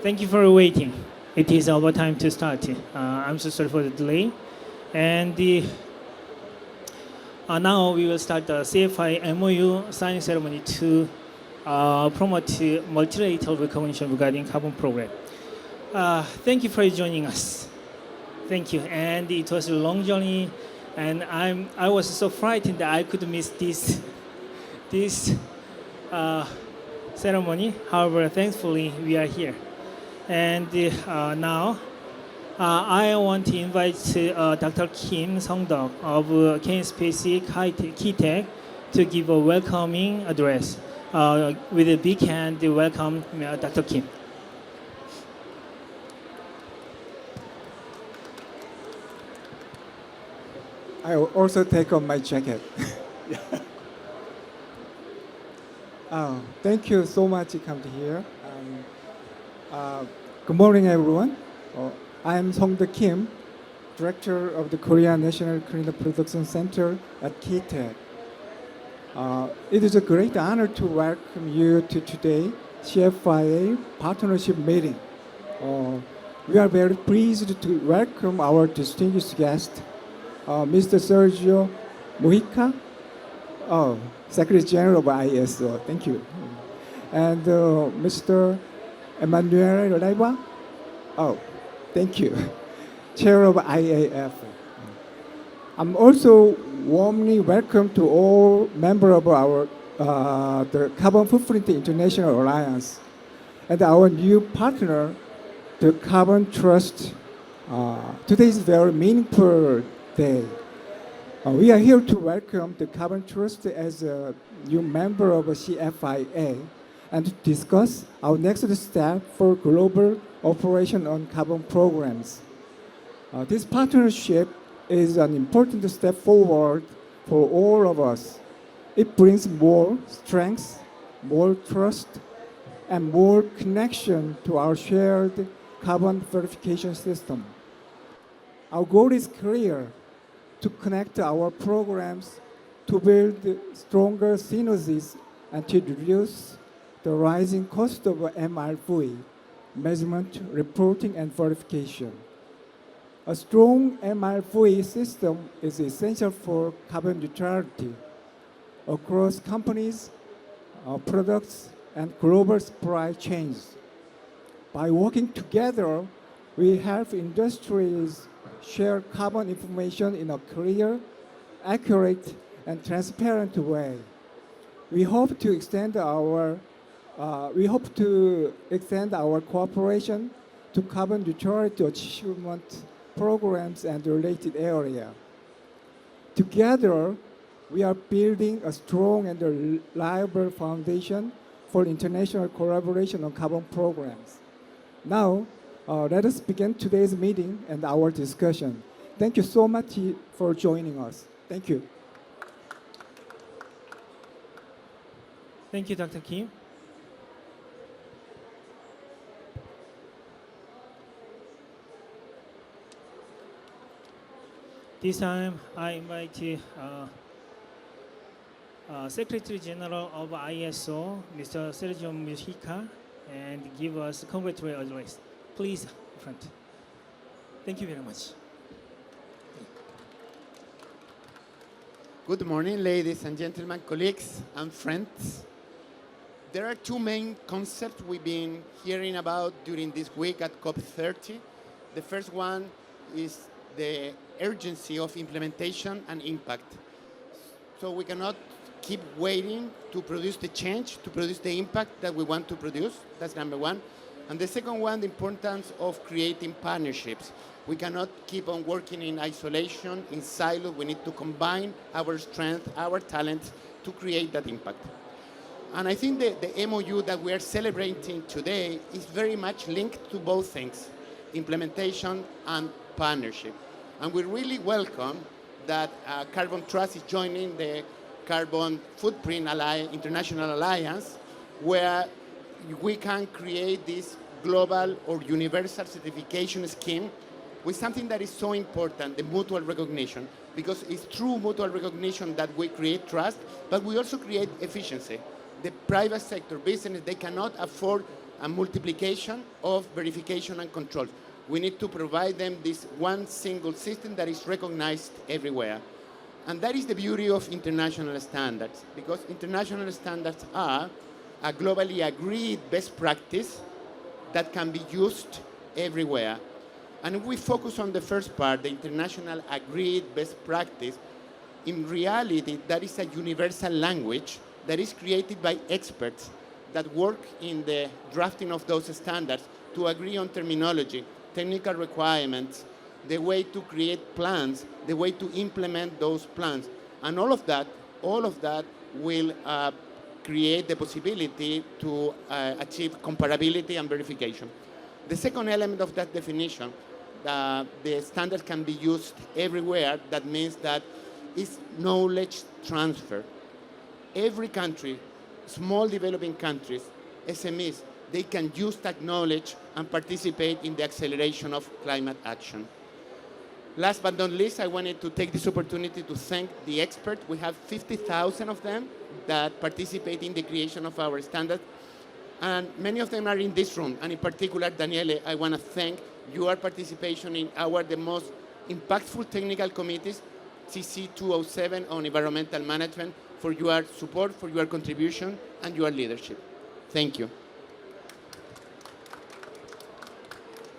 Thank you for waiting. It is our time to start. I'm so sorry for the delay. And now we will start the CFIA MOU signing ceremony to promote multilateral recognition regarding carbon program. Thank you for joining us. Thank you. And it was a long journey, and I was so frightened that I could miss this ceremony. However, thankfully we are here. And now I want to invite Dr. Kim Song-deok of K-Space KITECH to give a welcoming address. With a big hand, welcome Dr. Kim. I will also take off my jacket. Thank you so much to come to here. Good morning, everyone. I am Song-deok Kim, Director of the Korea National Cleanup Production Center at KITECH. It is a great honor to welcome you to today's CFIA partnership meeting. We are very pleased to welcome our distinguished guest, Mr. Sergio Mujica, Secretary General of ISO. Thank you. And Mr. Emmanuel Leiva. Thank you. Chair of IAF. I'm also warmly welcome to all members of our the Carbon Footprint International Alliance and our new partner, the Carbon Trust. Today is a very meaningful day. We are here to welcome the Carbon Trust as a new member of CFIA and to discuss our next step for global operation on carbon programs. This partnership is an important step forward for all of us. It brings more strength, more trust, and more connection to our shared carbon verification system. Our goal is clear: to connect our programs, to build stronger synergies, and to reduce the rising cost of MRV, measurement, reporting, and verification. A strong MRV system is essential for carbon neutrality across companies, products, and global supply chains. By working together, we help industries share carbon information in a clear, accurate, and transparent way. We hope to extend our cooperation to carbon neutrality achievement programs and related area. Together, we are building a strong and reliable foundation for international collaboration on carbon programs. Now, let us begin today's meeting and our discussion. Thank you so much for joining us. Thank you. Thank you, Dr. Kim. This time, I invite Secretary General of ISO, Mr. Sergio Mujica, and give us a congratulatory address. Please, front. Thank you very much. Good morning, ladies and gentlemen, colleagues and friends. There are two main concepts we've been hearing about during this week at COP30. The first one is the urgency of implementation and impact. So we cannot keep waiting to produce the change, to produce the impact that we want to produce. That's number one. And the second one, the importance of creating partnerships. We cannot keep on working in isolation, in silos. We need to combine our strength, our talents to create that impact. And I think the MOU that we are celebrating today is very much linked to both things, implementation and partnership. And we really welcome that Carbon Trust is joining the Carbon Footprint International Alliance, where we can create this global or universal certification scheme with something that is so important, the mutual recognition, because it's through mutual recognition that we create trust, but we also create efficiency. The private sector business, they cannot afford and multiplication of verification and control. We need to provide them this one single system that is recognized everywhere. And that is the beauty of international standards, because international standards are a globally agreed best practice that can be used everywhere. And if we focus on the first part, the international agreed best practice, in reality, that is a universal language that is created by experts that work in the drafting of those standards to agree on terminology, technical requirements, the way to create plans, the way to implement those plans. And all of that will create the possibility to achieve comparability and verification. The second element of that definition, the standard can be used everywhere. That means that it's knowledge transfer. Every country, small developing countries, SMEs, they can use that knowledge and participate in the acceleration of climate action. Last but not least, I wanted to take this opportunity to thank the experts. We have 50,000 of them that participate in the creation of our standard. And many of them are in this room. And in particular, Daniele, I want to thank your participation in the most impactful technical committees, CC 207 on environmental management, for your support, for your contribution, and your leadership. Thank you.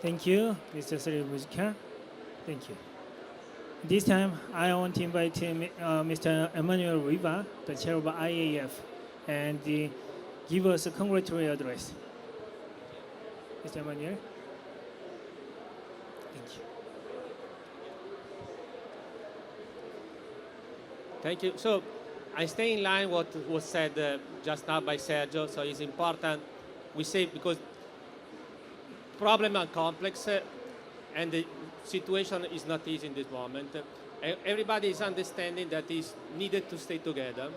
Thank you, Mr. Seribuska. Thank you. This time, I want to invite Mr. Emmanuel Riva, the chair of IAF, and give us a congratulatory address. Mr. Emmanuel. Thank you. Thank you. So I stay in line what was said just now by Sergio. So it's important we say, because problems are complex and the situation is not easy in this moment. Everybody is understanding that it's needed to stay together.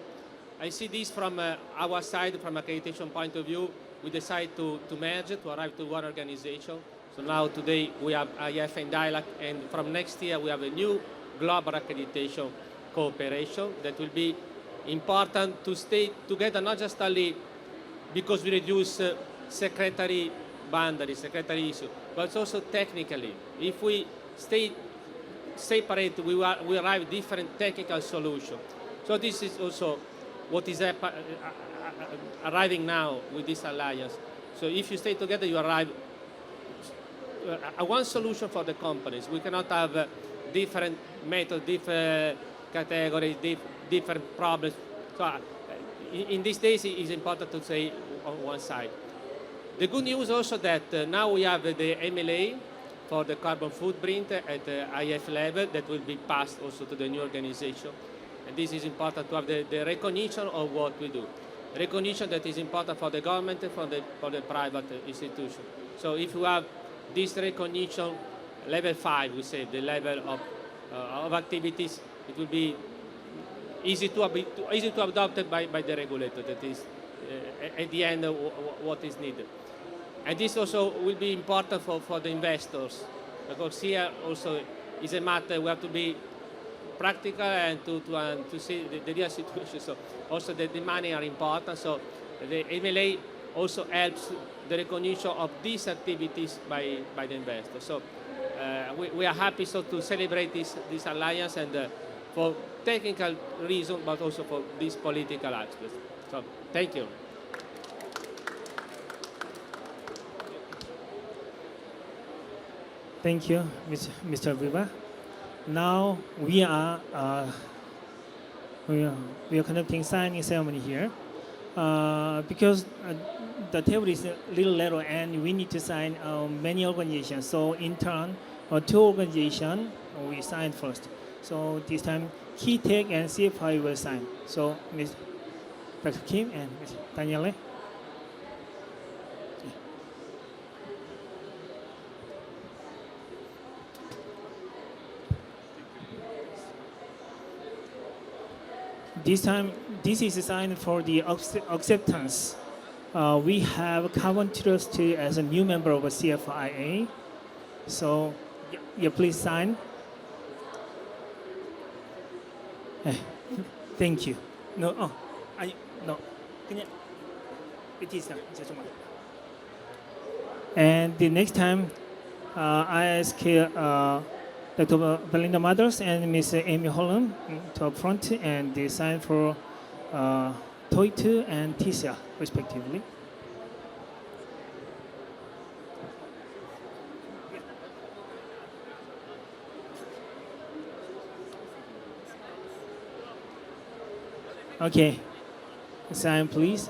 I see this from our side, from accreditation point of view. We decided to merge, to arrive to one organization. So now today we have IF and DILAC, and from next year we have a new global accreditation cooperation that will be important to stay together, not just only because we reduce secretary boundaries, secretary issue, but also technically. If we stay separate, we arrive at different technical solutions. So this is also what is arriving now with this alliance. So if you stay together, you arrive at one solution for the companies. We cannot have different methods, different categories, different problems. So in these days, it is important to say on one side. The good news also that now we have the MLA for the carbon footprint at the IF level that will be passed also to the new organization. And this is important to have the recognition of what we do. Recognition that is important for the government and for the private institution. So if you have this recognition, level 5, we say, the level of activities, it will be easy to adopt by the regulator. That is, at the end, what is needed. And this also will be important for the investors, because here also is a matter we have to be practical and to see the real situation. So also the money are important. So the MLA also helps the recognition of these activities by the investors. So we are happy to celebrate this alliance, and for technical reasons, but also for these political aspects. So thank you. Thank you, Mr. Viva. Now we are conducting signing ceremony here because the table is a little narrow and we need to sign many organizations. So in turn, 2 organizations we sign first. So this time, KITECH and CFIA will sign. So Dr. Kim and Ms. Daniele. This time, this is a sign for the acceptance. We have Carbon Trust as a new member of CFIA. So, yeah, please sign. Thank you. No, no. 그냥 it is done. 잠깐만. And the next time, I ask Dr. Belinda Mathers and Ms. Amy Holland to up front and they sign for TOEIC and TISA, respectively. Okay, sign please.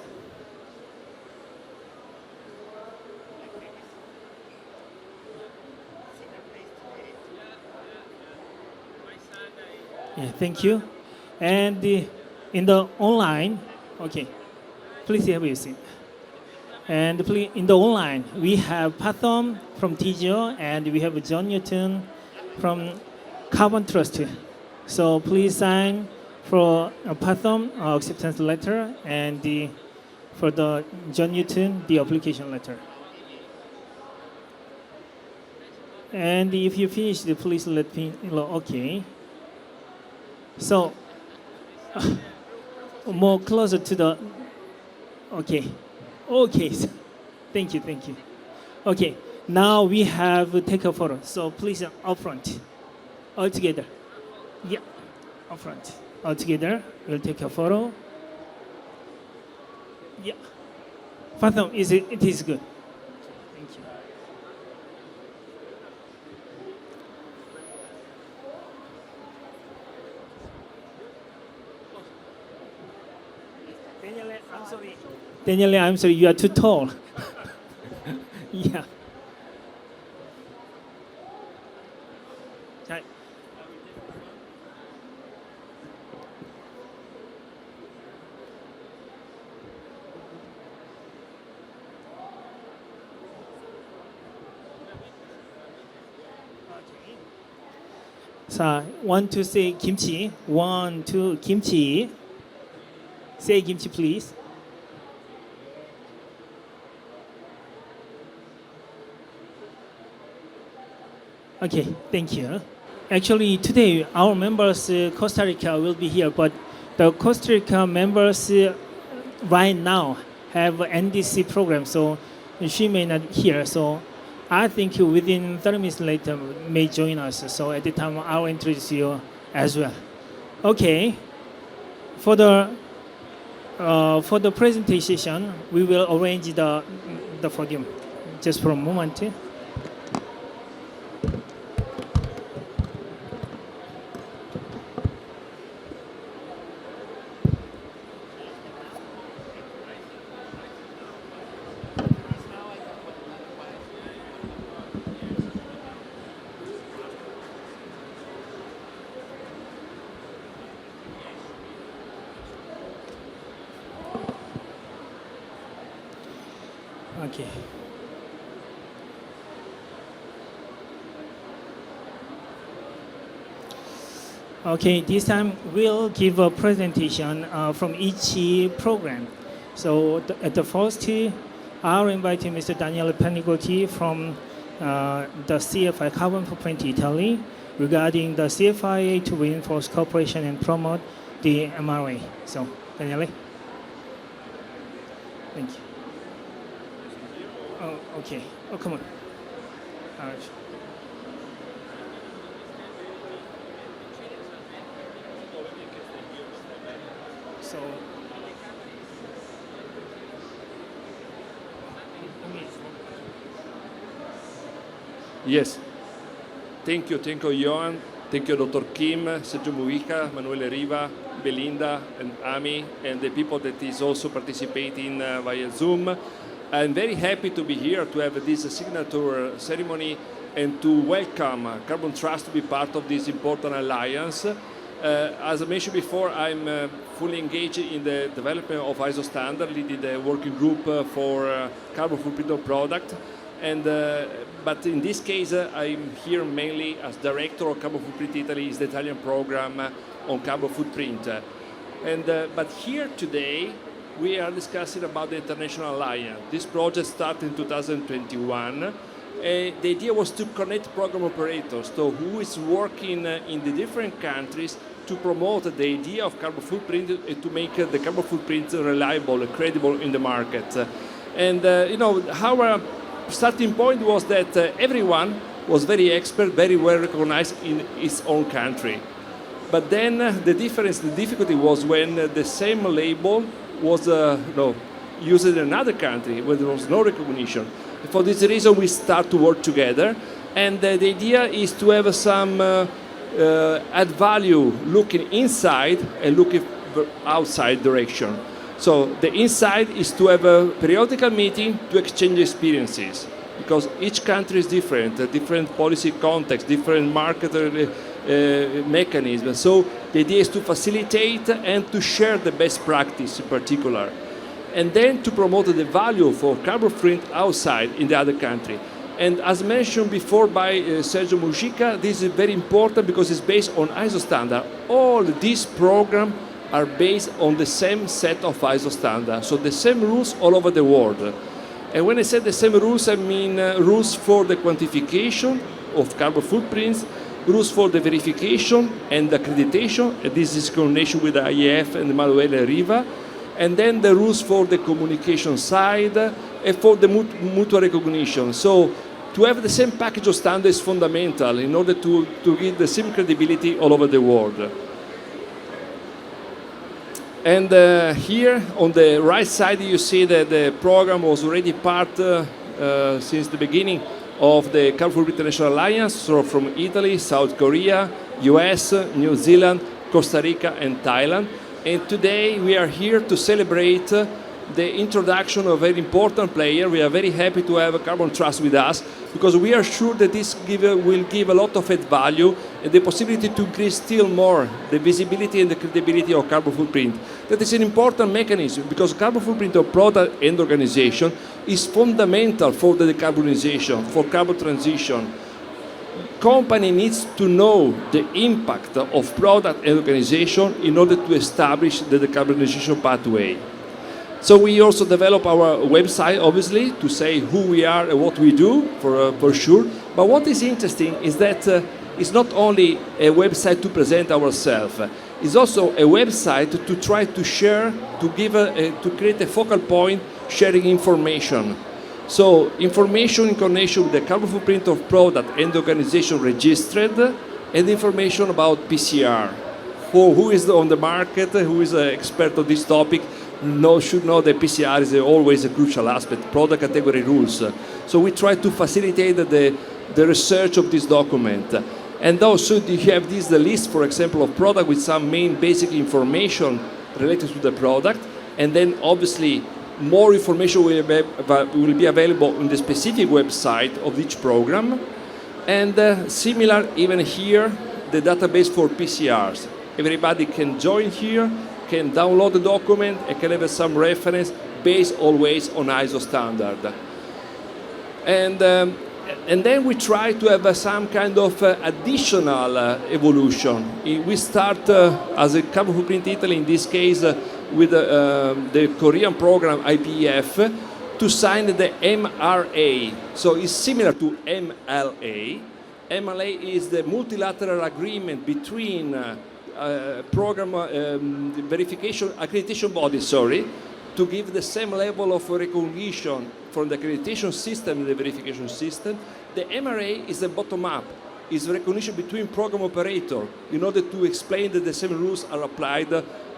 Yeah, thank you. And in the online, okay, please have your seat. And please, in the online, we have Pathom from TGO and we have John Newton from Carbon Trust. So please sign for Pathom acceptance letter and for the John Newton the application letter. And if you finish, please let me know. Okay. So more closer to the. Okay. Okay. Thank you. Thank you. Okay. Now we have take a photo. So please up front, all together. Yeah, up front. All together, we'll take a photo. Yeah. Fathom, it is good. Thank you. Daniele, I'm sorry. Daniele, I'm sorry, you are too tall. Yeah. Right. 자, 1, 2, say kimchi. 1, 2, kimchi. Say kimchi, please. Okay, thank you. Actually, today our members, Costa Rica, will be here, but the Costa Rica members right now have NDC program, so she may not hear. So I think within 30 minutes later may join us. So at the time I'll introduce you as well. Okay. For the presentation, we will arrange the podium. Just for a moment. Okay. Okay, this time we'll give a presentation from each program. So at the first, I'll invite Mr. Daniele Panigotti from the CFIA Carbon Footprint Italy regarding the CFIA to reinforce cooperation and promote the MRA. So, Daniele. Thank you. Oh, okay. Oh, come on. All right. So, yes. Thank you, Johan. Thank you, Dr. Kim, Sergio Mujica, Manuele Riva, Belinda, and Ami, and the people that is also participating via Zoom. I'm very happy to be here to have this signature ceremony and to welcome Carbon Trust to be part of this important alliance. As I mentioned before, I'm fully engaged in the development of ISO standard, leading the working group for carbon footprint of product. But in this case, I'm here mainly as director of Carbon Footprint Italy, is the Italian program on carbon footprint. But here today, we are discussing about the International Alliance. This project started in 2021. The idea was to connect program operators, so who is working in the different countries to promote the idea of carbon footprint and to make the carbon footprint reliable and credible in the market. And our starting point was that everyone was very expert, very well recognized in his own country. But then the difficulty was when the same label was used in another country where there was no recognition. For this reason, we start to work together, and the idea is to have some add value looking inside and looking outside direction. So the inside is to have a periodical meeting to exchange experiences, because each country is different, different policy context, different market mechanisms. So the idea is to facilitate and to share the best practice in particular, and then to promote the value for carbon footprint outside in the other country. And as mentioned before by Sergio Mujica, this is very important because it's based on ISO standard. All these programs are based on the same set of ISO standards, so the same rules all over the world. And when I say the same rules, I mean rules for the quantification of carbon footprints, rules for the verification and accreditation, and this is in coordination with the IEF and Emanuele Riva, and then the rules for the communication side and for the mutual recognition. So to have the same package of standards is fundamental in order to give the same credibility all over the world. And here on the right side you see that the program was already part since the beginning of the Carbon Footprint International Alliance, so from Italy, South Korea, US, New Zealand, Costa Rica and Thailand. And today we are here to celebrate the introduction of a very important player. We are very happy to have Carbon Trust with us, because we are sure that this will give a lot of added value and the possibility to increase still more the visibility and the credibility of carbon footprint. That is an important mechanism, because carbon footprint of product and organization is fundamental for the decarbonization, for carbon transition. Company needs to know the impact of product and organization in order to establish the decarbonization pathway. So we also develop our website, obviously, to say who we are and what we do, for sure. But what is interesting is that it's not only a website to present ourselves, it's also a website to try to share, to create a focal point, sharing information. So information in connection with the carbon footprint of product and organization registered, and information about PCR. For who is on the market, who is an expert on this topic, should know that PCR is always a crucial aspect, product category rules. So we try to facilitate the research of this document. And also you have the list, for example, of product with some main basic information related to the product, and then obviously more information will be available in the specific website of each program. And similar even here, the database for PCRs. Everybody can join here, can download the document, and can have some reference based always on ISO standard. And then we try to have some kind of additional evolution. We start as a Carbon Footprint Italy, in this case, with the Korean program IPEF, to sign the MRA. So it's similar to MLA. MLA is the multilateral agreement between program verification, accreditation bodies, to give the same level of recognition from the accreditation system and the verification system. The MRA is a bottom-up, is recognition between program operator in order to explain that the same rules are applied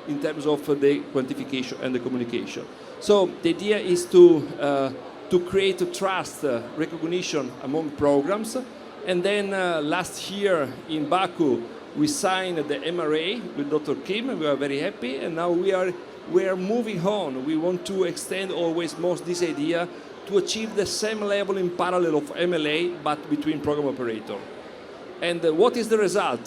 in terms of the quantification and the communication. So the idea is to create a trust recognition among programs. And then last year in Baku, we signed the MRA with Dr. Kim. We are very happy, and now we are moving on. We want to extend always more this idea to achieve the same level in parallel of MLA, but between program operator. And what is the result?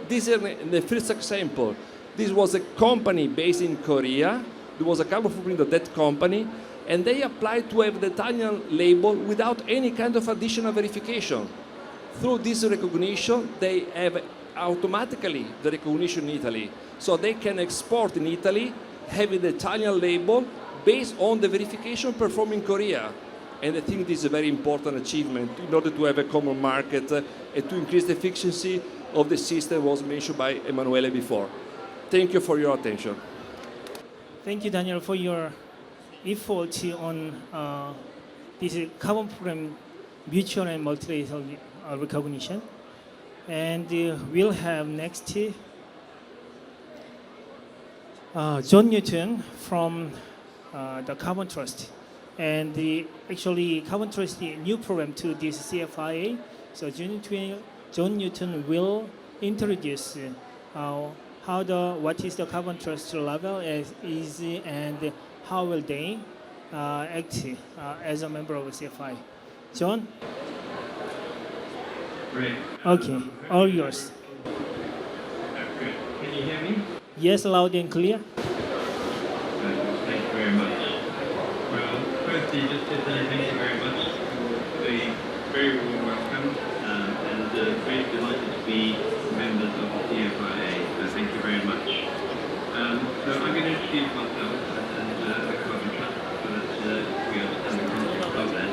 This is the first example. This was a company based in Korea. There was a carbon footprint of that company, and they applied to have the Italian label without any kind of additional verification. Through this recognition, they have automatically the recognition in Italy. So they can export in Italy, having the Italian label based on the verification performed in Korea. And I think this is a very important achievement in order to have a common market and to increase the efficiency of the system was mentioned by Emanuele before. Thank you for your attention. Thank you, Daniel, for your effort on this is carbon program mutual and multilateral recognition. And we'll have next John Newton from the Carbon Trust. And actually, Carbon Trust is a new program to this CFIA. So John Newton will introduce what is the Carbon Trust level is and how will they act as a member of CFI. John? Great. Okay, all yours. Good. Can you hear me? Yes, loud and clear. Thank you very much. Well, firstly, just to say thank you very much for the very warm welcome and very delighted to be members of the CFIA. So thank you very much. So I'm going to introduce myself and the Carbon Trust so that we understand the context of that.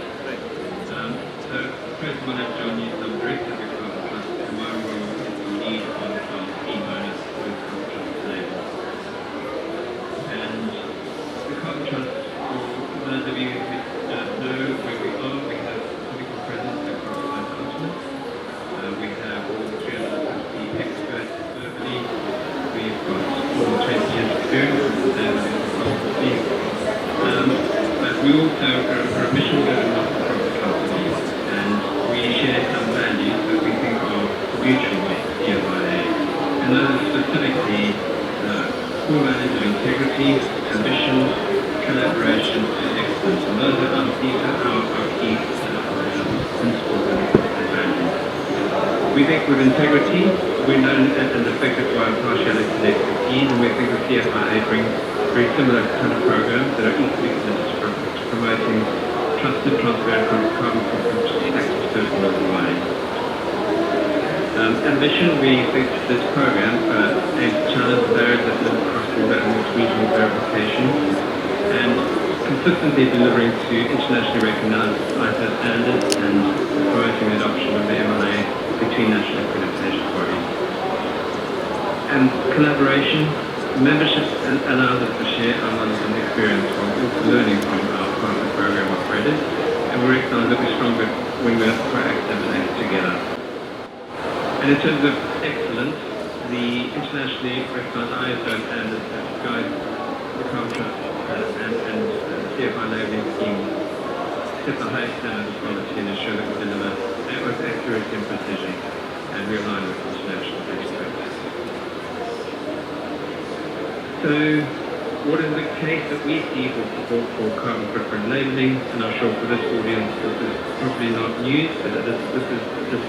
So first of all, I'm John Newton, I'm Director of the Carbon Trust, and my role is to lead on our scheme bonus with Carbon Trust label. And the Carbon Trust, for those of you who don't know where we are, we have physical presence across 5 continents. We have all 350 experts globally. We've got more than 20 years experience in consultancy. But we also are a mission-driven not-for-profit company, and we share some values that we think are mutual with CFIA. And those are specifically core values of integrity, ambition, collaboration, and excellence. And those are our key principles and values. We think with integrity, we're known and affected by impartiality and expertise, and we think the CFIA brings very similar kind of programs that are equally committed to promoting trusted, transparent carbon footprint access to worldwide. Ambition, we think this program aims to challenge barriers that live across border and regional verification, and consistently delivering to internationally recognized ISO standards and promoting the adoption of the MLA between national accreditation bodies. And collaboration, membership allows us to share our knowledge and experience while also learning from our partner program operators, and we recognize that we're stronger when we're proactive and act together. And in terms of excellence, the internationally recognized ISO standards that guide the Carbon Trust and CFI labeling scheme set the highest standards of quality and ensure that we deliver with accuracy and precision, and we align with international best practice. So, what is the case that we see for support for carbon footprint labeling? And I'm sure for this audience this is probably not news, but this is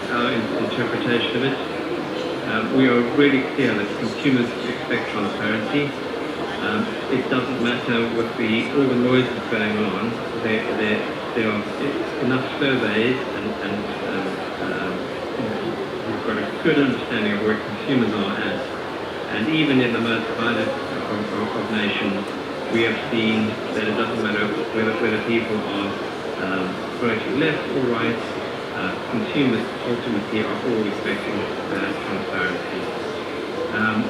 our interpretation of it. We are really clear that consumers expect transparency. It doesn't matter what all the noise that's going on. There are enough surveys and we've got a good understanding of where consumers are at. And even in the most divided of nations, we have seen that it doesn't matter whether people are voting left or right, consumers ultimately are all expecting transparency.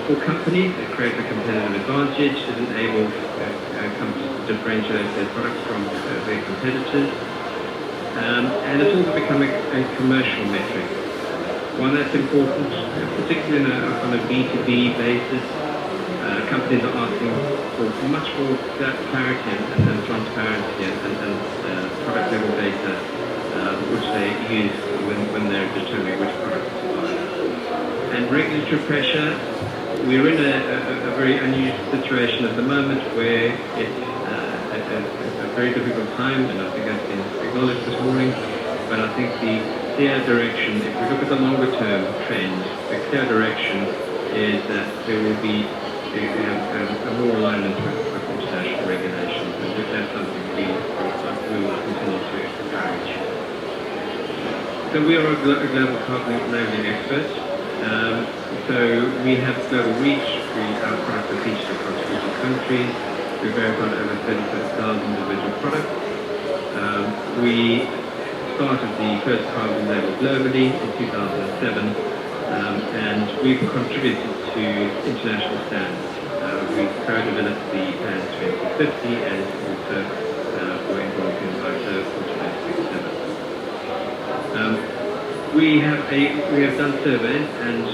For companies, it creates a competitive advantage, it enables companies to differentiate their products from their competitors, and it's also become a commercial metric. While that's important, particularly on a B2B basis, companies are asking for much more clarity and transparency and product level data, which they use when they're determining which product to buy. And regulatory pressure, we're in a very unusual situation at the moment where it's a very difficult time, and I think that's been acknowledged this morning, but I think the clear direction, if we look at the longer term trends, the clear direction is that there will be a more alignment with international regulations, and that's something we will continue to encourage. So we are a global carbon labeling expert. So we have global reach. Our products are featured across 40 countries. We verified over 35,000 individual products. We started the first carbon label globally in 2007, and we've contributed to international standards. We co-developed the PAN 2050 and also were involved in ISO We have done surveys, and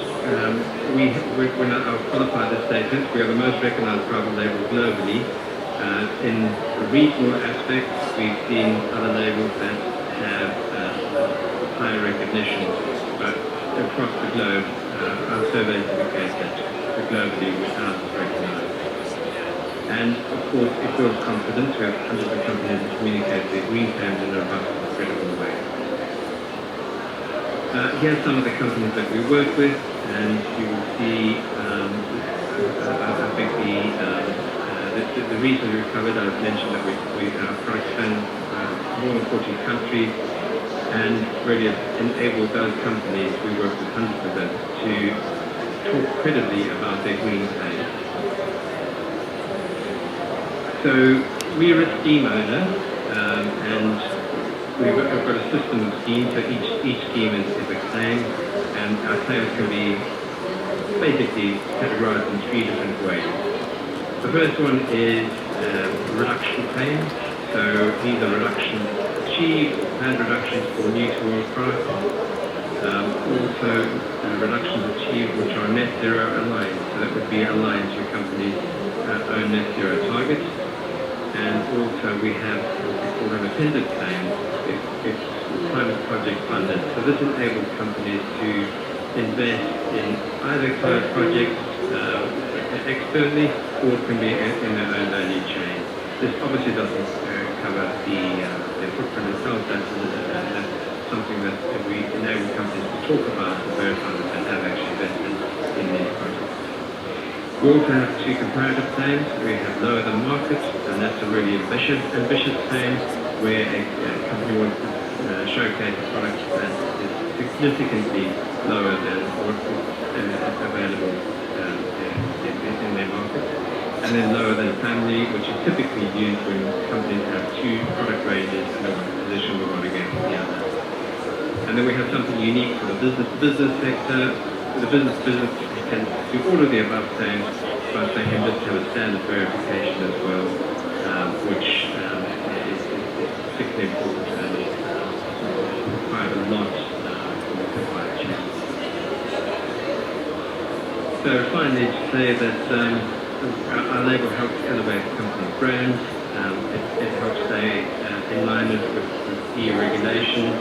we're not qualified the status. We are the most recognized private label globally. In the regional aspect, we've seen other labels that have higher recognition, but across the globe, our surveys indicate that globally ours is recognized. And of course, it builds confidence. We have hundreds of companies that communicate their green plans in a robust and credible way. Here are some of the companies that we work with, and you will see, I think the reason we covered, I've mentioned that our products span more than 40 countries, and really enabled those companies, we work with hundreds of them, to talk credibly about their green plans. So we're a scheme owner, and we've got a system of schemes, so each scheme is a claim, and our claims can be basically categorized in 3 different ways. The first one is reduction claims. So these are reductions achieved, planned reductions for new to world products. Also reductions achieved which are net zero aligned. So that would be aligned to companies' own net zero targets. And also we have what we call an appended claim. It's climate project funded. So this enables companies to invest in either climate projects externally, or it can be in their own value chain. This obviously doesn't cover the footprint itself. That's something that we enable companies to talk about and verify that they have actually invested in these projects. We also have 2 comparative claims. We have lower than market, and that's a really ambitious claim where a company wants to showcase a product that is significantly lower than what is available in their market. And then lower than family, which is typically used when companies have 2 product ranges and they want to position one against the other. And then we have something unique for the business sector. The business can do all of the above things, but they can just have a standard verification as well, which is particularly important and requires a lot from the supply chain. So finally, to say that our label helps elevate the company's brand. It helps stay in line with EU regulations.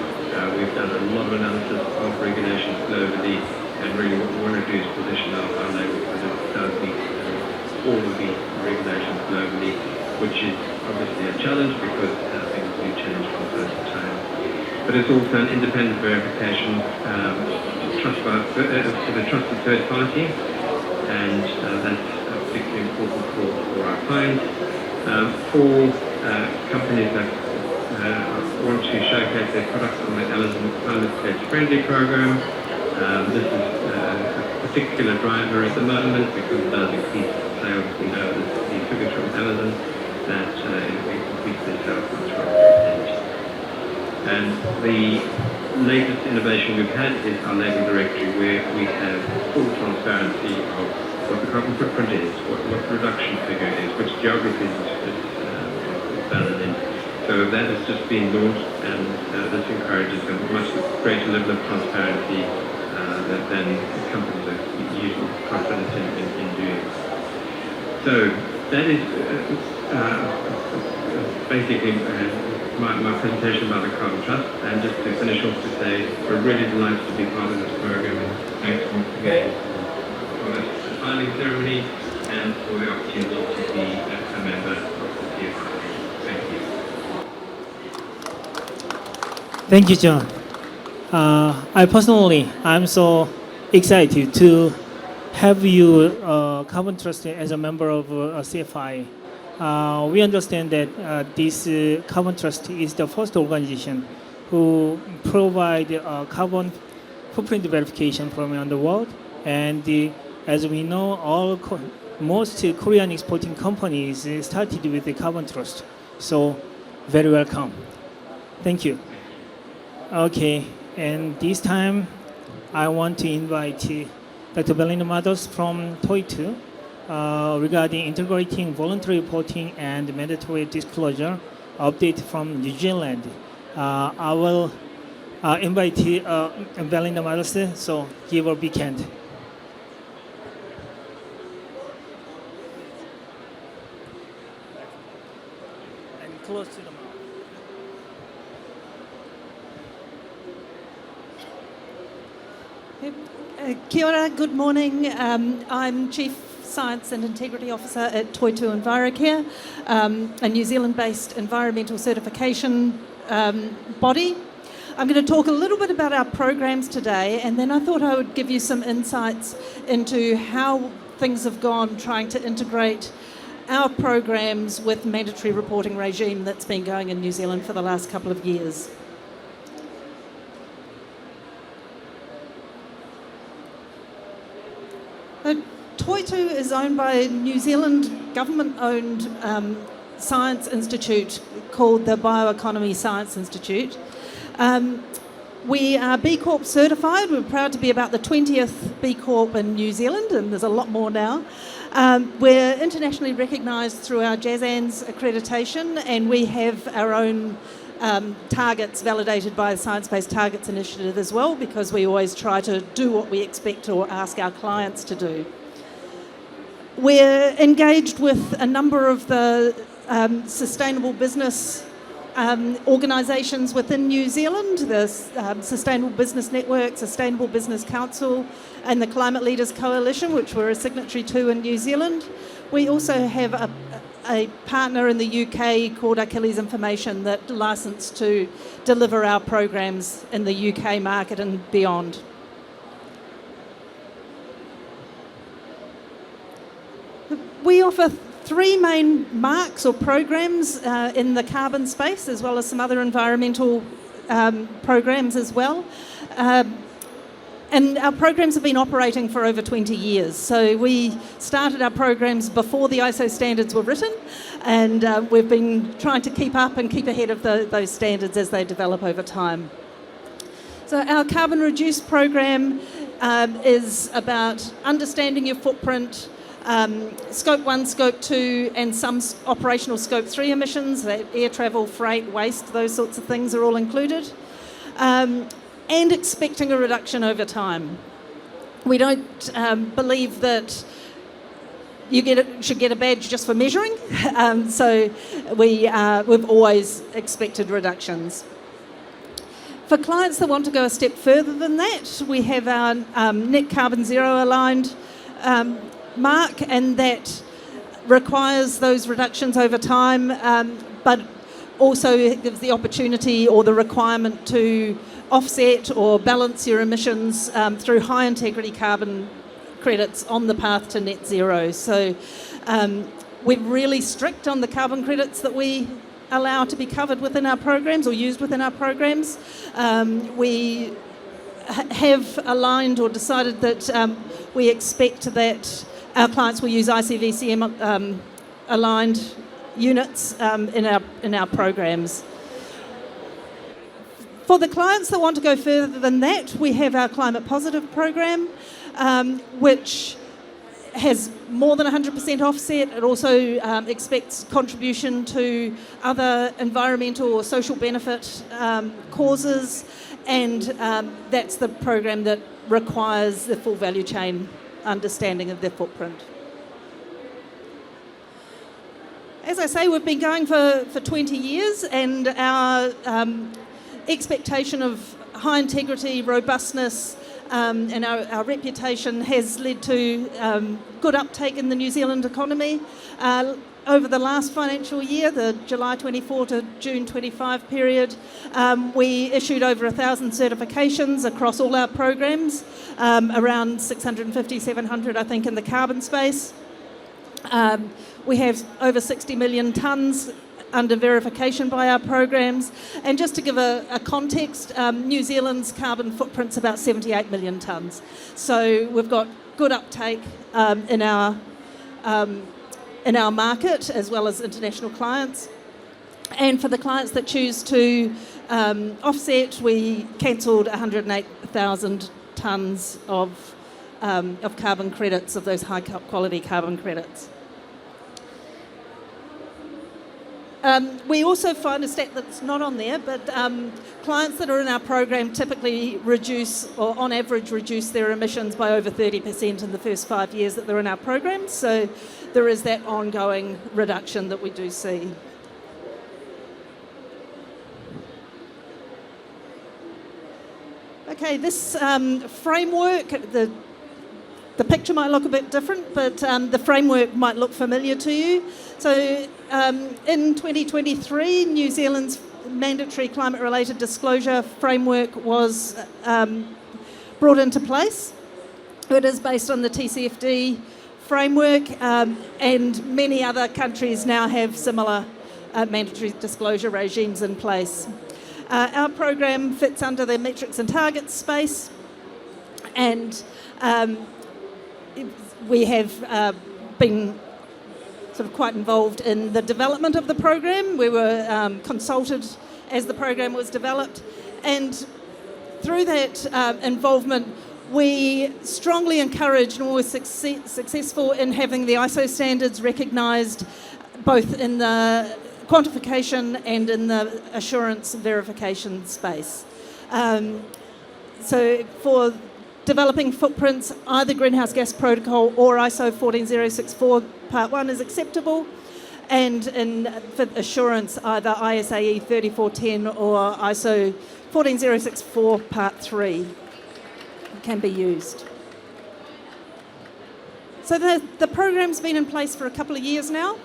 We've done a lot of analysis of regulations globally, and really what we want to do is position our label so that it does meet all of the regulations globally, which is obviously a challenge because things do change from time to time. But it's also an independent verification with a trusted third party, and that's particularly important for our clients. For companies that want to showcase their products on the Amazon Climate Pledge Friendly program, this is a particular driver at the moment because it does increase sales. We know that the figures from Amazon that it increases their sales by 12%. And the latest innovation we've had is our label directory, where we have full transparency of what the carbon footprint is, what the reduction figure is, which geographies it's valid in. So that has just been launched, and this encourages a much greater level of transparency than companies are usually confident in doing. So that is basically my presentation about the Carbon Trust, and just to finish off to say we're really delighted to be part of this program. Thanks once again for this signing ceremony and for the opportunity to be a member of the CFIA. Thank you. Thank you, John. I'm so excited to have you, Carbon Trust, as a member of CFI. We understand that this Carbon Trust is the first organization who provide carbon footprint verification from around the world. And as we know, most Korean exporting companies started with the Carbon Trust. So very welcome. Thank you. Okay, and this time I want to invite Dr. Belinda Matos from TOY2 regarding integrating voluntary reporting and mandatory disclosure update from New Zealand. I will invite Belinda Madose, so give a big hand. And close to the mouth. Kia ora, good morning. I'm Chief Science and Integrity Officer at Toitu EnviroCare, a New Zealand-based environmental certification body. I'm going to talk a little bit about our programs today, and then I thought I would give you some insights into how things have gone trying to integrate our programs with mandatory reporting regime that's been going in New Zealand for the last couple of years. Toitu is owned by a New Zealand government-owned science institute called the Bioeconomy Science Institute. We are B Corp certified. We're proud to be about the 20th B Corp in New Zealand, and there's a lot more now. We're internationally recognised through our JASANS accreditation, and we have our own targets validated by the Science Based Targets Initiative as well, because we always try to do what we expect or ask our clients to do. We're engaged with a number of the sustainable business organisations within New Zealand, the Sustainable Business Network, Sustainable Business Council, and the Climate Leaders Coalition, which we're a signatory to in New Zealand. We also have a partner in the UK called Achilles Information that licensed to deliver our programs in the UK market and beyond. We offer three main marks or programs in the carbon space, as well as some other environmental programs as well. And our programs have been operating for over 20 years. So we started our programs before the ISO standards were written, and we've been trying to keep up and keep ahead of those standards as they develop over time. So our Carbon Reduce program is about understanding your footprint, Scope 1, Scope 2, and some operational Scope 3 emissions, air travel, freight, waste, those sorts of things are all included. And expecting a reduction over time. We don't believe that you should get a badge just for measuring, so we've always expected reductions. For clients that want to go a step further than that, we have our net carbon zero aligned mark, and that requires those reductions over time, but also gives the opportunity or the requirement to offset or balance your emissions through high integrity carbon credits on the path to net zero. So we're really strict on the carbon credits that we allow to be covered within our programs or used within our programs. We have aligned or decided that we expect that our clients will use ICVCM aligned units in our programs. For the clients that want to go further than that, we have our Climate Positive program, which has more than 100% offset. It also expects contribution to other environmental or social benefit causes, and that's the program that requires the full value chain understanding of their footprint. As I say, we've been going for 20 years, and our expectation of high integrity, robustness, and our reputation has led to good uptake in the New Zealand economy. Over the last financial year, the July 24 to June 25 period, we issued over 1,000 certifications across all our programs, around 650, 700 I think in the carbon space. We have over 60 million tonnes under verification by our programs. And just to give a context, New Zealand's carbon footprint's about 78 million tonnes. So we've got good uptake in our market, as well as international clients. And for the clients that choose to offset, we cancelled 108,000 tonnes of carbon credits, of those high quality carbon credits. we also find a stat that's not on there, but clients that are in our program typically reduce, or on average reduce their emissions by over 30% in the first 5 years that they're in our program. So there is that ongoing reduction that we do see. Okay, this framework, the picture might look a bit different, but the framework might look familiar to you. So in 2023, New Zealand's mandatory climate-related disclosure framework was brought into place. It is based on the TCFD framework, and many other countries now have similar mandatory disclosure regimes in place. Our program fits under the metrics and targets space, and we have been sort of quite involved in the development of the program. We were consulted as the program was developed, and through that involvement, we strongly encouraged and were successful in having the ISO standards recognised both in the quantification and in the assurance verification space. So for developing footprints, either Greenhouse Gas Protocol or ISO 14064 Part 1 is acceptable, and for assurance, either ISAE 3410 or ISO 14064 Part 3 can be used. So the program's been in place for a couple of years now,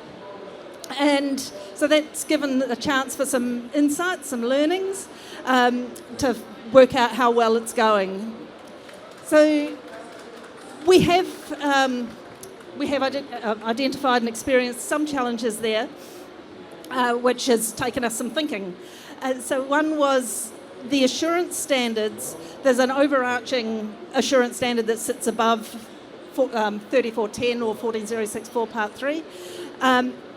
and so that's given a chance for some insights, some learnings, to work out how well it's going. So we have identified and experienced some challenges there, which has taken us some thinking. So one was the assurance standards. There's an overarching assurance standard that sits above 3410 or 14064 Part 3.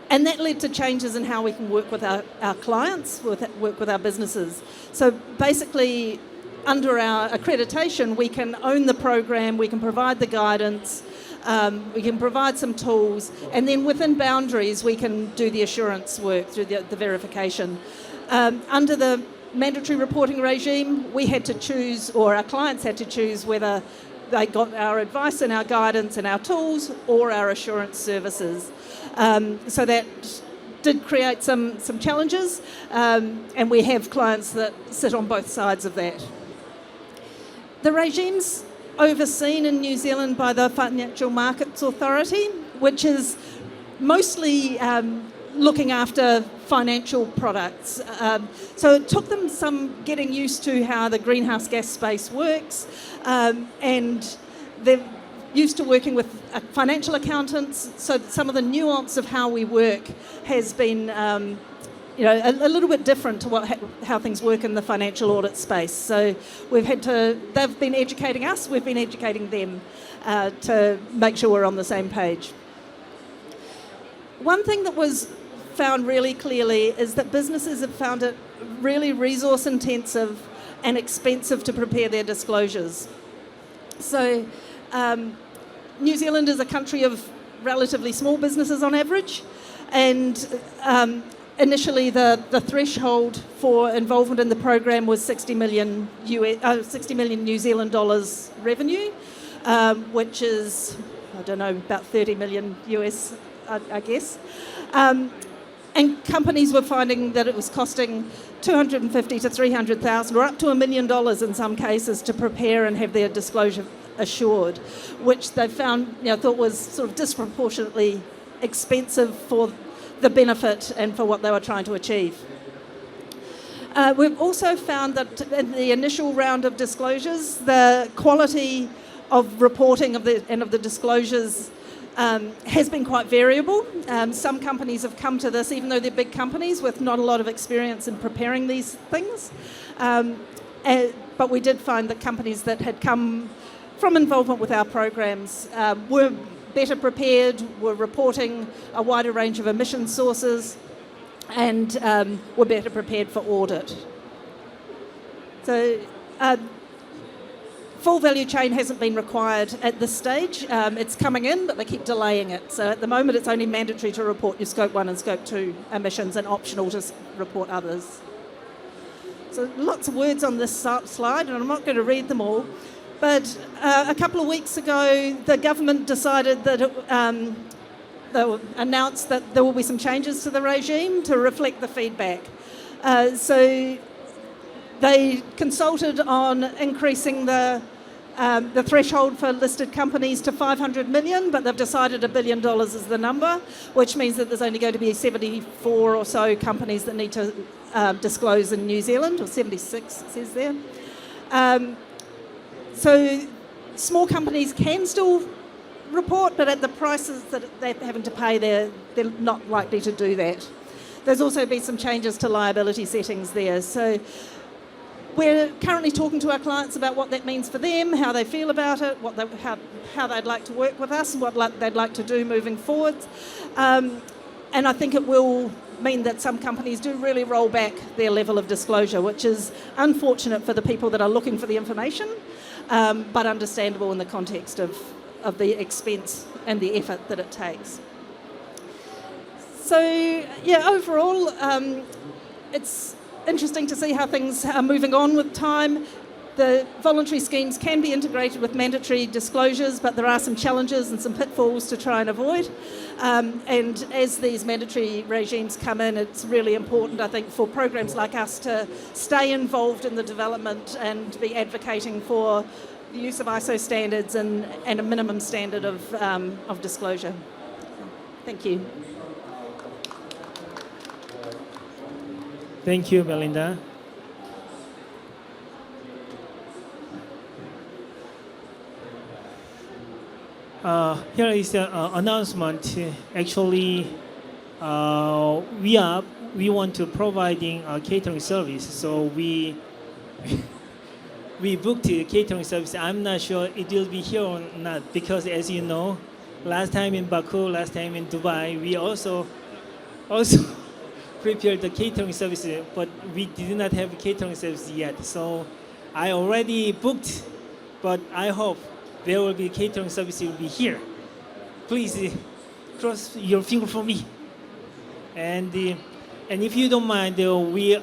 And that led to changes in how we can work with our clients, work with our businesses. So basically, under our accreditation, we can own the program, we can provide the guidance, we can provide some tools, and then within boundaries, we can do the assurance work through the verification. Under the mandatory reporting regime, we had to choose, or our clients had to choose, whether they got our advice and our guidance and our tools or our assurance services. So that did create some challenges, and we have clients that sit on both sides of that. The regime's overseen in New Zealand by the Financial Markets Authority, which is mostly looking after financial products. So it took them some getting used to how the greenhouse gas space works, and they're used to working with financial accountants, so some of the nuance of how we work has been a little bit different to how things work in the financial audit space. So they've been educating us, we've been educating them to make sure we're on the same page. One thing that was found really clearly is that businesses have found it really resource intensive and expensive to prepare their disclosures. So New Zealand is a country of relatively small businesses on average, and initially the threshold for involvement in the program was 60 million New Zealand dollars revenue, which is, I don't know, about 30 million US, I guess. And companies were finding that it was costing $250,000 to $300,000 or up to $1 million in some cases to prepare and have their disclosure assured, which they found, thought was sort of disproportionately expensive for the benefit and for what they were trying to achieve. We've also found that in the initial round of disclosures, the quality of reporting of the disclosures has been quite variable. Some companies have come to this, even though they're big companies with not a lot of experience in preparing these things. But we did find that companies that had come from involvement with our programs were better prepared, were reporting a wider range of emission sources, and were better prepared for audit. So full value chain hasn't been required at this stage. It's coming in, but they keep delaying it. So at the moment, it's only mandatory to report your Scope 1 and Scope 2 emissions and optional to report others. So lots of words on this slide, and I'm not going to read them all. But a couple of weeks ago, the government decided that they'll announce that there will be some changes to the regime to reflect the feedback. So they consulted on increasing the threshold for listed companies to 500 million, but they've decided $1 billion is the number, which means that there's only going to be 74 or so companies that need to disclose in New Zealand, or 76 it says there. So small companies can still report, but at the prices that they're having to pay, they're not likely to do that. There's also been some changes to liability settings there. So we're currently talking to our clients about what that means for them, how they feel about it, how they'd like to work with us, and what they'd like to do moving forward. And I think it will mean that some companies do really roll back their level of disclosure, which is unfortunate for the people that are looking for the information, but understandable in the context of the expense and the effort that it takes. So, yeah, overall, it's interesting to see how things are moving on with time. The voluntary schemes can be integrated with mandatory disclosures, but there are some challenges and some pitfalls to try and avoid. And as these mandatory regimes come in, it's really important, I think, for programs like us to stay involved in the development and be advocating for the use of ISO standards and a minimum standard of disclosure. Thank you. Thank you, Belinda. Here is the announcement. Actually, we want to providing a catering service, so we booked a catering service. I'm not sure it will be here or not, because as you know, last time in Baku, last time in Dubai, we also prepared the catering service, but we did not have a catering service yet. So I already booked, but I hope there will be catering service will be here. Please cross your finger for me. And if you don't mind, we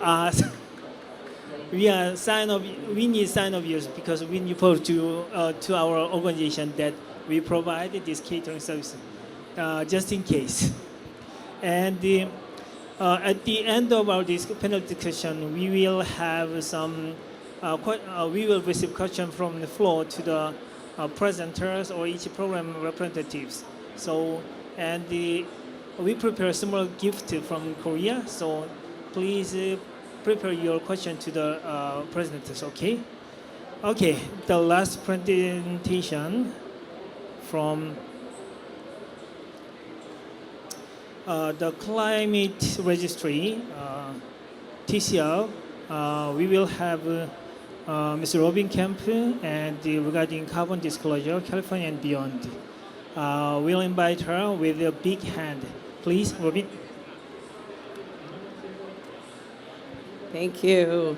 need sign of yours, because we need to our organization that we provide this catering service, just in case. And at the end of this panel discussion, we will have some. We will receive questions from the floor to the presenters or each program representatives. So, and we prepare a small gift from Korea. So, please prepare your question to the presenters. Okay. Okay. The last presentation from the climate registry, TCL. We will have Mr. Robin Kemp, and regarding carbon disclosure, California and beyond. We'll invite her with a big hand. Please, Robin. Thank you.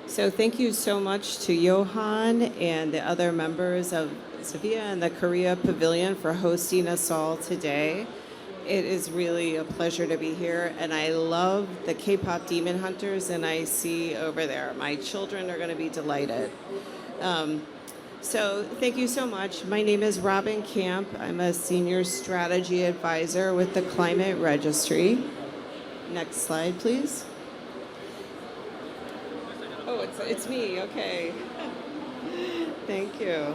So thank you so much to Johan and the other members of CFIA and the Korea Pavilion for hosting us all today. It is really a pleasure to be here, and I love the K-pop Demon Hunters, and I see over there. My children are going to be delighted. So thank you so much. My name is Robin Camp. I'm a senior strategy advisor with the Climate Registry. Next slide, please. Oh, it's me. Okay. Thank you.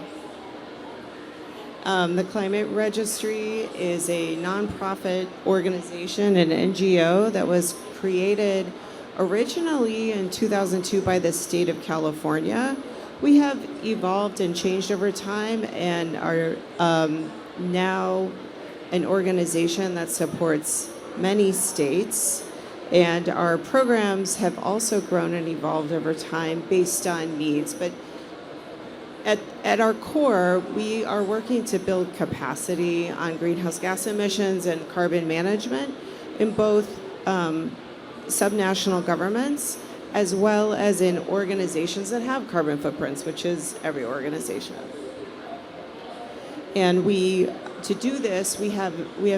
The Climate Registry is a nonprofit organization, an NGO that was created originally in 2002 by the state of California. We have evolved and changed over time and are now an organization that supports many states. And our programs have also grown and evolved over time based on needs. But at our core, we are working to build capacity on greenhouse gas emissions and carbon management in both subnational governments as well as in organizations that have carbon footprints, which is every organization. And to do this, we have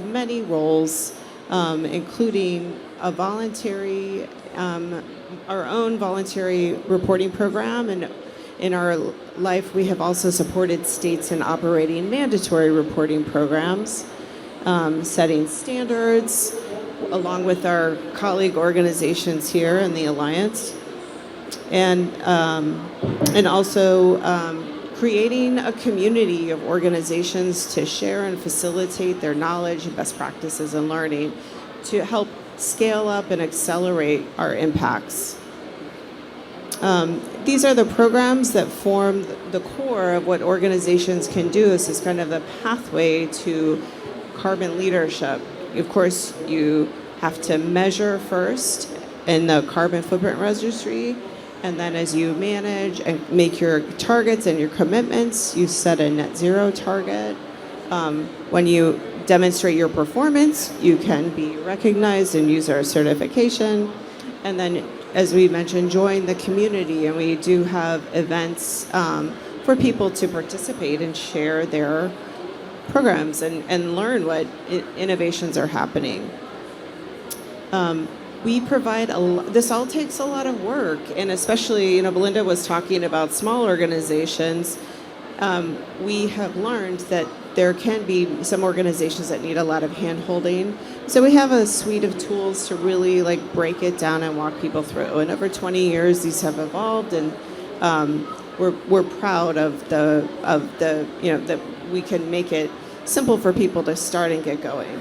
many roles, including a voluntary, our own voluntary reporting program, and in our life, we have also supported states in operating mandatory reporting programs, setting standards, along with our colleague organizations here in the Alliance, and also creating a community of organizations to share and facilitate their knowledge and best practices and learning to help scale up and accelerate our impacts. These are the programs that form the core of what organizations can do. This is kind of the pathway to carbon leadership. Of course, you have to measure first in the carbon footprint registry, and then as you manage and make your targets and your commitments, you set a net zero target. When you demonstrate your performance, you can be recognized and use our certification. And then, as we mentioned, join the community, and we do have events for people to participate and share their programs and learn what innovations are happening. We provide this all takes a lot of work, and especially, Belinda was talking about small organizations. We have learned that there can be some organizations that need a lot of hand-holding. So we have a suite of tools to really break it down and walk people through. And over 20 years, these have evolved, and we're proud of that we can make it simple for people to start and get going.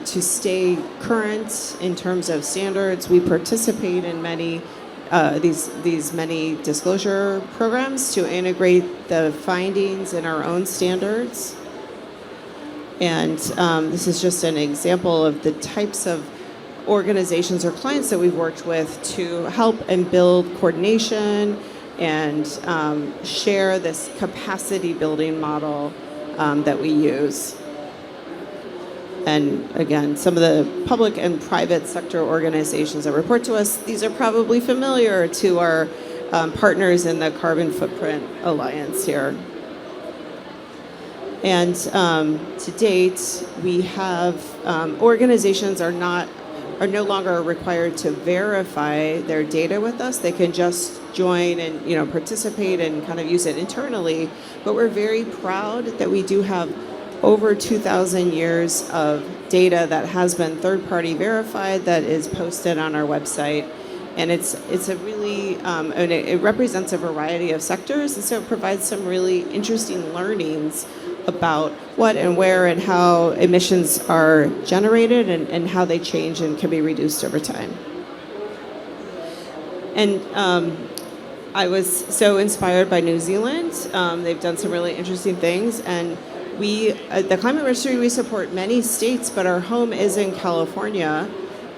To stay current in terms of standards, we participate in many these many disclosure programs to integrate the findings in our own standards. And this is just an example of the types of organizations or clients that we've worked with to help and build coordination and share this capacity building model that we use. And again, some of the public and private sector organizations that report to us, these are probably familiar to our partners in the Carbon Footprint Alliance here. And to date, we have organizations are no longer required to verify their data with us. They can just join and participate and kind of use it internally. But we're very proud that we do have over 2,000 years of data that has been third-party verified that is posted on our website. And it's a really, and it represents a variety of sectors, and so it provides some really interesting learnings about what and where and how emissions are generated and how they change and can be reduced over time. And I was so inspired by New Zealand. They've done some really interesting things, and we, at the Climate Registry, we support many states, but our home is in California.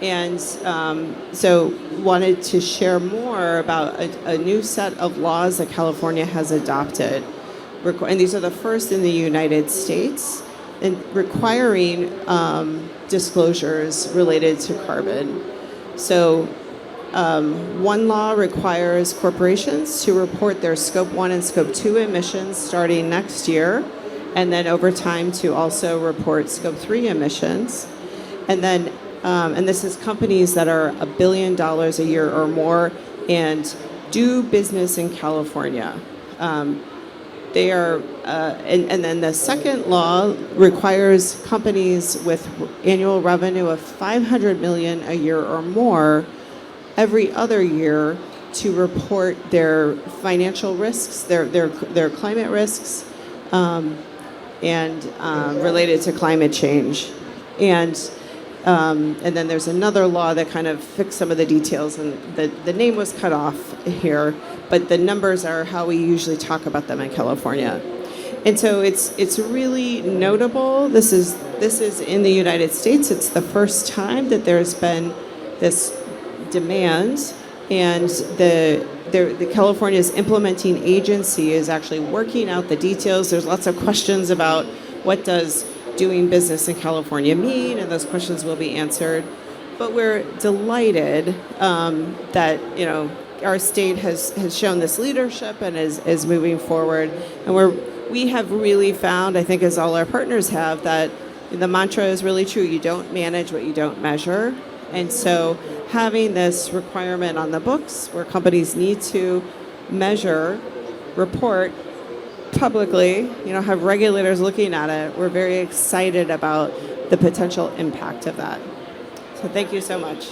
And so wanted to share more about a new set of laws that California has adopted. And these are the first in the United States, and requiring disclosures related to carbon. So one law requires corporations to report their Scope 1 and Scope 2 emissions starting next year, and then over time to also report Scope 3 emissions. And then, and this is companies that are $1 billion a year or more and do business in California. They are, and then the second law requires companies with annual revenue of $500 million a year or more every other year to report their financial risks, their climate risks, and related to climate change. And then there's another law that kind of fixed some of the details, and the name was cut off here, but the numbers are how we usually talk about them in California. And so it's really notable. This is in the United States. It's the first time that there's been this demand, and the California's implementing agency is actually working out the details. There's lots of questions about what does doing business in California mean, and those questions will be answered. but we're delighted that our state has shown this leadership and is moving forward. And we have really found, I think as all our partners have, that the mantra is really true. You don't manage what you don't measure. And so having this requirement on the books where companies need to measure, report publicly, have regulators looking at it, we're very excited about the potential impact of that. So thank you so much.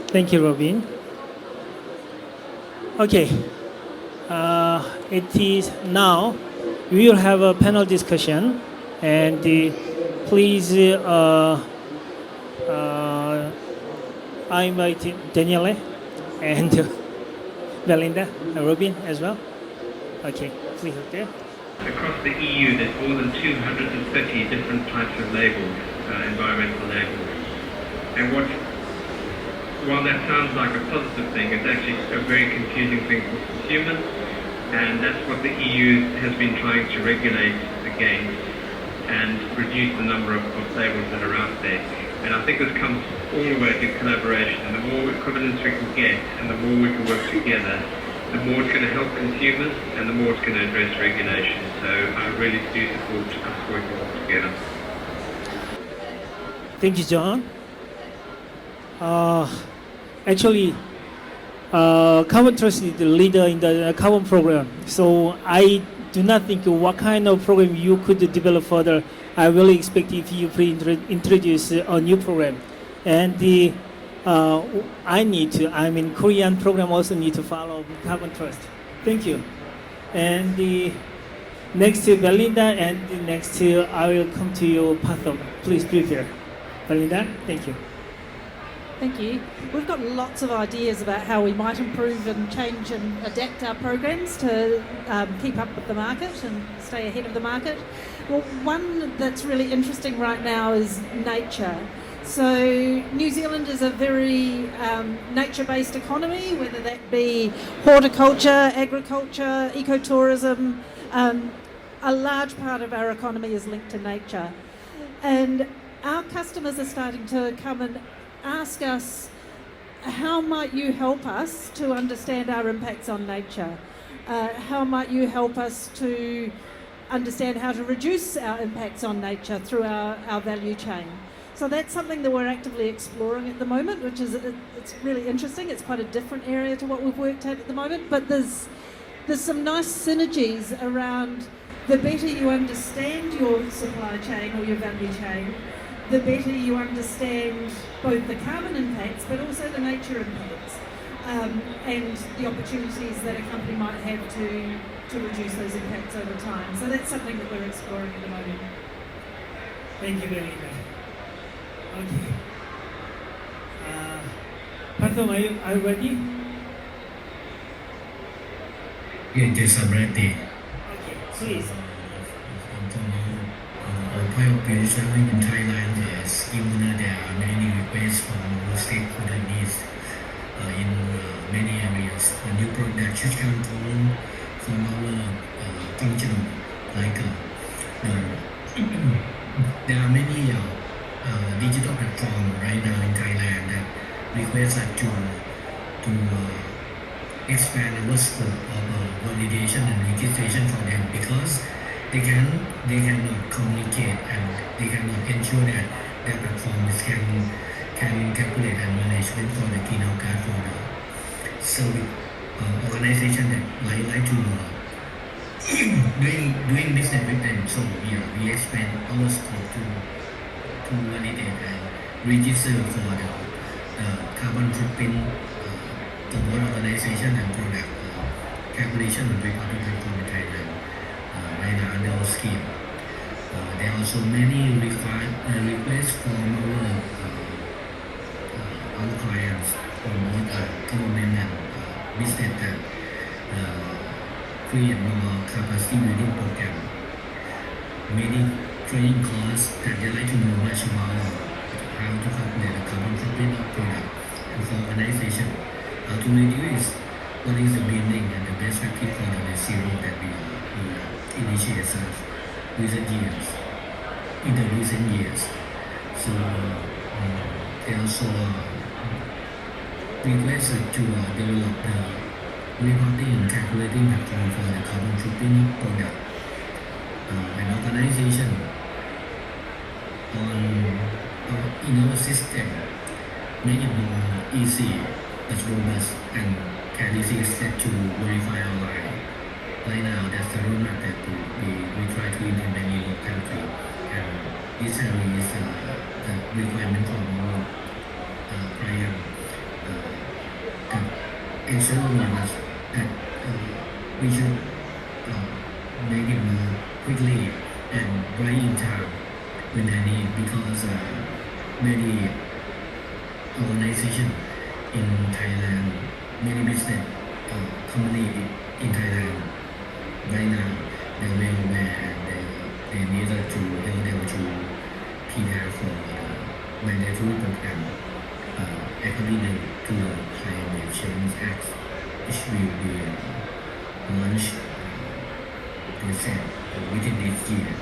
Thank you, Robin. Okay, it is now, we will have a panel discussion, and please, I invite Daniele and Belinda and Robin as well. Okay, please, okay. Across the EU, there's more than 230 different types of labels, environmental labels. And while that sounds like a positive thing, it's actually a very confusing thing for consumers, and that's what the EU has been trying to regulate against and reduce the number of labels that are out there. And I think this comes all the way to collaboration, and the more equivalence we can get and the more we can work together, the more it's going to help consumers and the more it's going to address regulation. So I really do support us working all together. Thank you, John. Actually, Carbon Trust is the leader in the carbon program. So I do not think what kind of program you could develop further. I really expect if you introduce a new program. And Korean program also need to follow Carbon Trust. Thank you. And the next to Belinda, and the next to I will come to you, Pathom. Please prepare. Belinda, thank you. Thank you. We've got lots of ideas about how we might improve and change and adapt our programs to keep up with the market and stay ahead of the market. Well, one that's really interesting right now is nature. So New Zealand is a very nature-based economy, whether that be horticulture, agriculture, ecotourism. A large part of our economy is linked to nature. And our customers are starting to come and ask us, how might you help us to understand our impacts on nature? How might you help us to understand how to reduce our impacts on nature through our value chain? So that's something that we're actively exploring at the moment, which is, it's really interesting. It's quite a different area to what we've worked at the moment, but there's some nice synergies around the better you understand your supply chain or your value chain, the better you understand both the carbon impacts but also the nature impacts, and the opportunities that a company might have to reduce those impacts over time. So that's something that we're exploring at the moment. Thank you very much. Okay. Pathom, are you ready? Yes, I'm ready. Okay, please. Our point of view in Thailand is even there are many requests from stakeholder needs in many areas. A new product should come from our function, like there are many digital platforms right now in Thailand that request us to expand our scope of validation and registration for them, because they cannot communicate and they cannot ensure that their platforms can calculate and management for the greenhouse gas for the service organization that like to doing business with them. So we expand our scope to validate and register for the carbon footprint the both organization and product calculation of Republic of Thailand right now under our scheme. There are also many requests from our clients from both government and business that create more capacity building program. Many training courses that they like to know much about how to calculate the carbon footprint of product and for organization, how to reduce what is the meaning and the best practice for the net zero that we initiate since recent years, in the recent years. So they also requested to develop the reporting and calculating platform for the carbon footprint of product. An organization in our system make it more easy, as robust, and can easily set to verify online. Right now, that's the roadmap that we try to implement in our country, and this is the requirement from our client. Ensuring us that we should make it more quickly and right in time when they need, because many organizations in Thailand, many business companies in Thailand right now, they're well aware and they need to help them to prepare for the mandatory program according to the Climate Change Act, which will be launched within this year.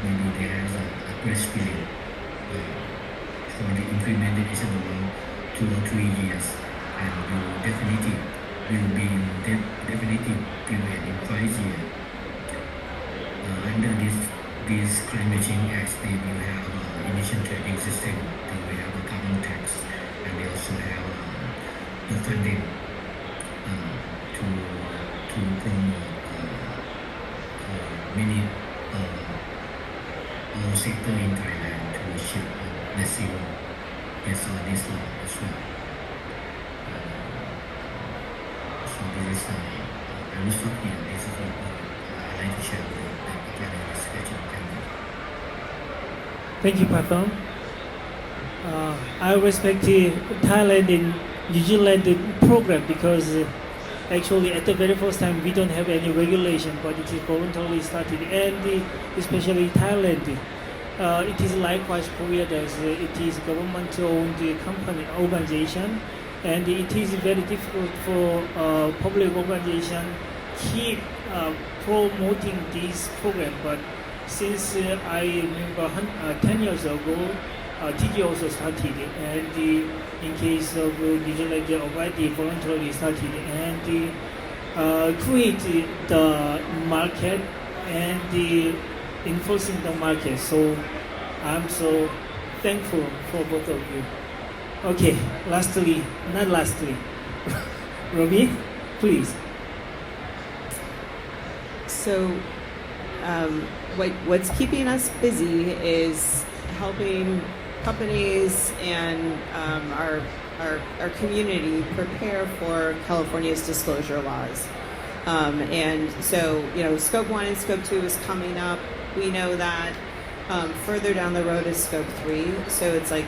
Maybe they have a grace period for the implementation of 2 or 3 years, and will be in definitive period in 5 years. Under this Climate Change Act, they will have emission trading system, they will have a carbon tax, and they also have the funding to promote many all sector in Thailand to achieve net zero based on this law as well. So this is I will stop here. This is what I like to share with the planning discussion. Thank you, Pathom. I respect Thailand and New Zealand program because actually at the very first time we don't have any regulation, but it is voluntarily started, and especially Thailand. It is likewise Korea does. It is government-owned company organization, and it is very difficult for public organization keep promoting this program. But since I remember 10 years ago, TG also started, and in case of New Zealand, they already voluntarily started, and create the market and enforcing the market. So I'm so thankful for both of you. Okay, not lastly, Robbie, please. So what's keeping us busy is helping companies and our community prepare for California's disclosure laws. And so, Scope 1 and Scope 2 is coming up. We know that further down the road is Scope 3. So it's like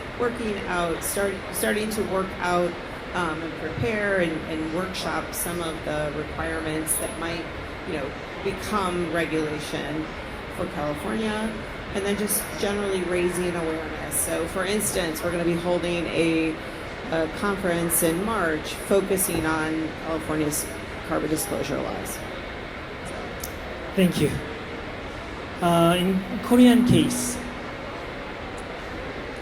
starting to work out and prepare and workshop some of the requirements that might, become regulation for California, and then just generally raising awareness. So for instance, we're going to be holding a conference in March focusing on California's carbon disclosure laws. Thank you. In Korean case,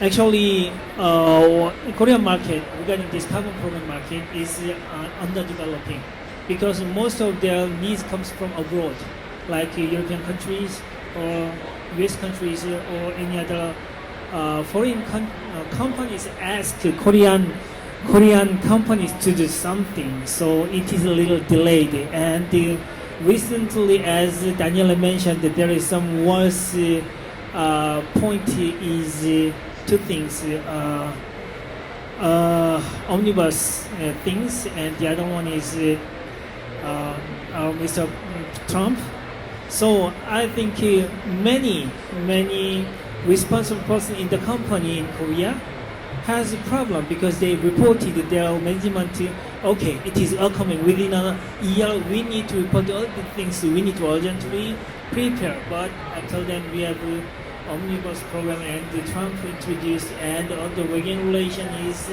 actually, Korean market regarding this carbon program market is underdeveloping because most of their needs comes from abroad, like European countries or US countries or any other foreign companies ask Korean companies to do something, so it is a little delayed. And recently, as Daniela mentioned, there is some worse point is two things, omnibus things, and the other one is Mr. Trump. So I think many responsible person in the company in Korea has a problem because they reported their management, okay, it is all coming within a year, we need to report all the things we need to urgently prepare. But I told them we have an omnibus program and Trump introduced, and all the regulation is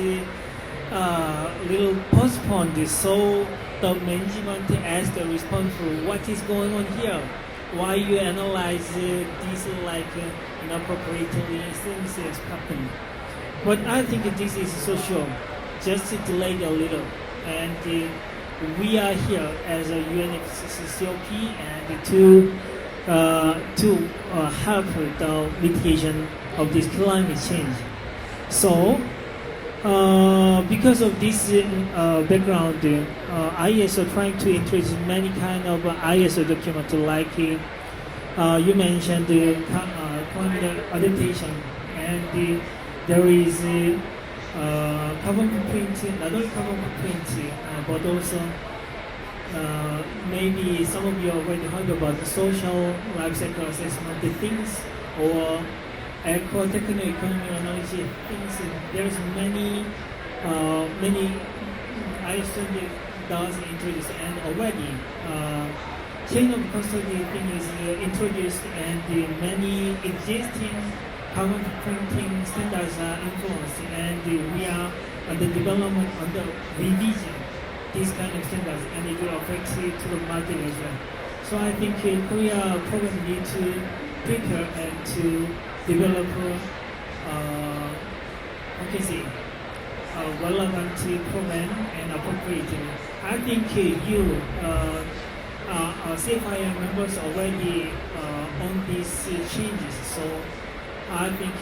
little postponed, so the management asked the responsible, what is going on here? Why you analyze this like inappropriately things is happening? But I think this is social, just delayed a little, and we are here as a UNFCCC and to help the mitigation of this climate change. So, because of this background, ISO trying to introduce many kind of ISO documents like you mentioned the climate adaptation, and there is carbon footprint, not only carbon footprint, but also maybe some of you already heard about the social life cycle assessment things, or eco-techno economy analogy things. There's many ISO does introduce, and already chain of custody thing is introduced, and many existing carbon footprinting standards are influenced, and we are under development, under revision these kind of standards, and it will affect to the market as well. So I think Korea probably need to prepare and to develop relevant program and appropriate. I think you CFIA members already on these changes. So I think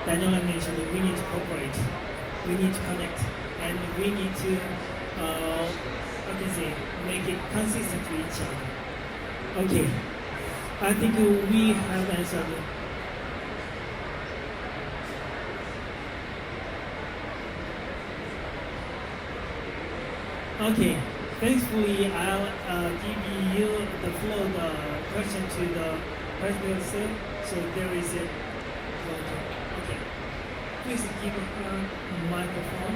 Daniela mentioned we need to cooperate, we need to connect, and we need to make it consistent with each other. Okay, I think we have answered. Okay, thankfully I'll give you the floor, the question to the president, sir. So there is a okay. Please give her a microphone.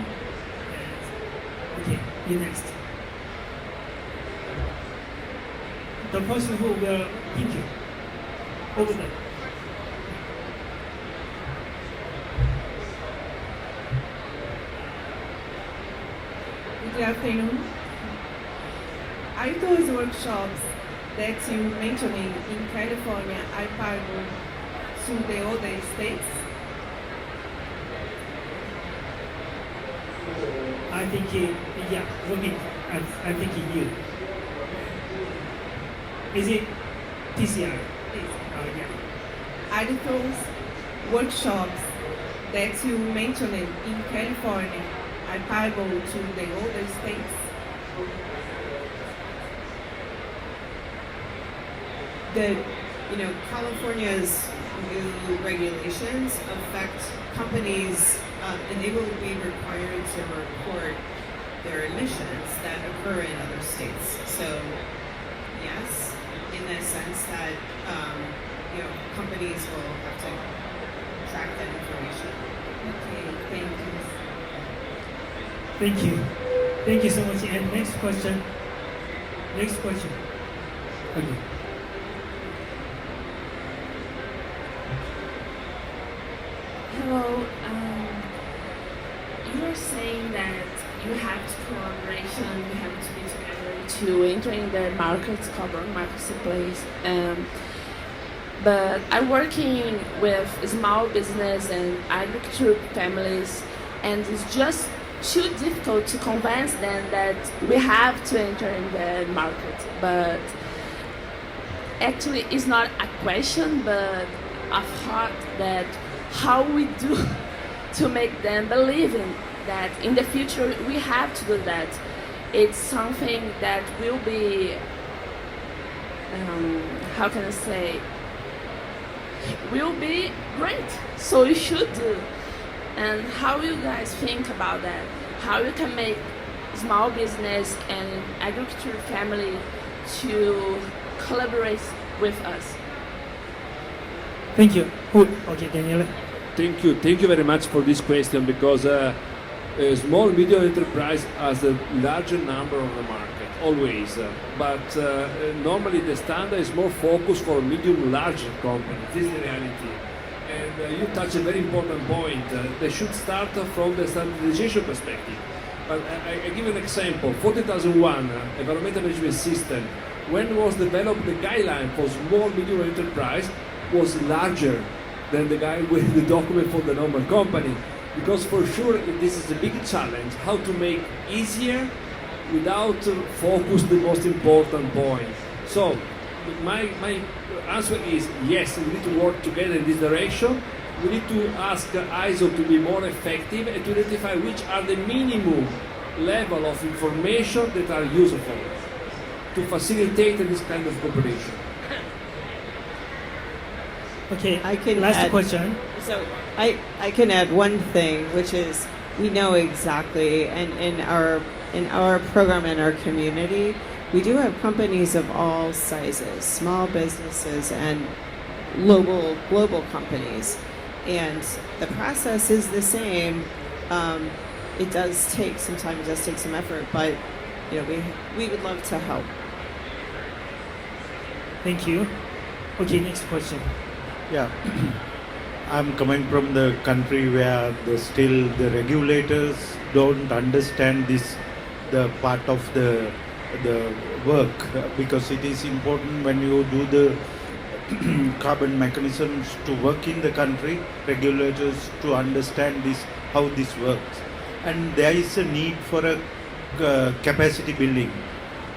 And, okay, you next. The person who will thank you over there. Good afternoon. Are those workshops that you mentioned in California applicable to the other states? I think, yeah, Robin, I think you. Is it TCI? Yeah. Are those workshops that you mentioned in California applicable to the other states? California's new regulations affect companies, and they will be required to report their emissions that occur in other states. So, yes, in the sense that companies will have to track that information. Okay, thank you. Thank you. Thank you so much. And next question. Next question. Okay. Hello. You are saying that you have to collaboration, you have to be together to enter in the markets, carbon marketplace. But I'm working with small business and agriculture families, and it's just too difficult to convince them that we have to enter in the market. But actually, it's not a question, but a thought that how we do to make them believe in that in the future we have to do that. It's something that will be, how can I say, will be great. So you should do. And how you guys think about that? How you can make small business and agriculture family to collaborate with us? Thank you. Okay, Daniela. Thank you very much for this question, because a small and medium enterprise has a larger number of the market, always. But normally the standard is more focused for medium larger companies. This is the reality. and you touch a very important point. They should start from the standardization perspective. But I give an example. 40001 environmental management system, when was developed, the guideline for small medium enterprise was larger than the guy with the document for the normal company. Because for sure this is a big challenge, how to make easier without focus the most important point. So my answer is yes, we need to work together in this direction. We need to ask ISO to be more effective and to identify which are the minimum level of information that are useful to facilitate this kind of cooperation. Okay, I can last add- question. So I can add one thing, which is we know exactly, and in our program and our community, we do have companies of all sizes, small businesses and global companies, and the process is the same. It does take some time, it does take some effort, but we would love to help. Thank you. Okay, next question. Yeah, I'm coming from the country where still the regulators don't understand the part of the work, because it is important when you do the carbon mechanisms to work in the country, regulators to understand how this works, and there is a need for a capacity building,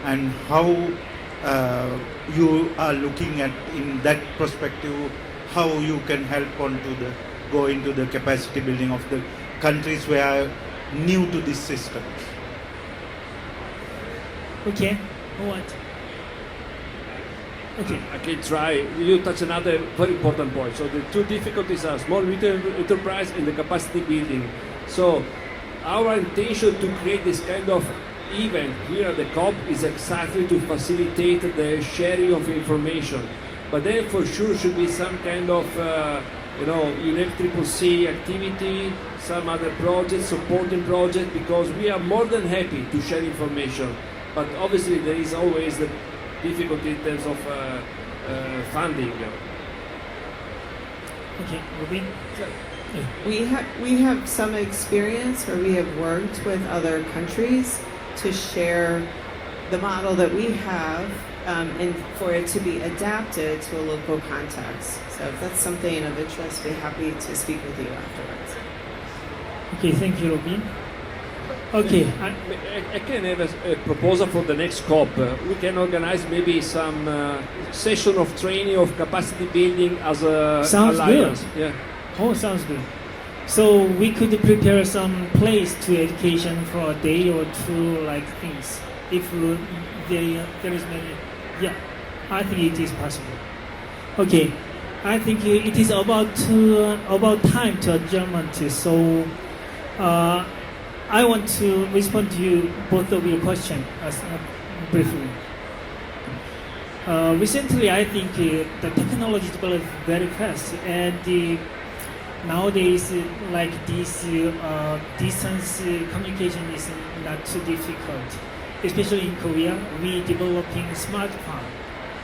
and how you are looking at in that perspective, how you can help go into the capacity building of the countries who are new to these systems. Okay, who want? Okay. I can try. You touch another very important point. So the two difficulties are small medium enterprise and the capacity building. So our intention to create this kind of event here at the COP is exactly to facilitate the sharing of information. But then for sure should be some kind of UNFCCC activity, some other project, supporting project, because we are more than happy to share information. But obviously there is always the difficulty in terms of funding. Okay, Rubin. We have some experience where we have worked with other countries to share the model that we have, and for it to be adapted to a local context. So if that's something of interest, we'd be happy to speak with you afterwards. Okay, thank you, Robin. Okay. I can have a proposal for the next COP. We can organize maybe some session of training of capacity building as a Sounds alliance. good. Yeah. Oh, sounds good. So we could prepare some place to education for a day or two, like things. If there is many, yeah, I think it is possible. Okay, I think it is about time to adjournment. So I want to respond to you both of your questions briefly. Recently, I think the technology developed very fast, and nowadays, like this distance communication is not too difficult. Especially in Korea, we developing smart farm.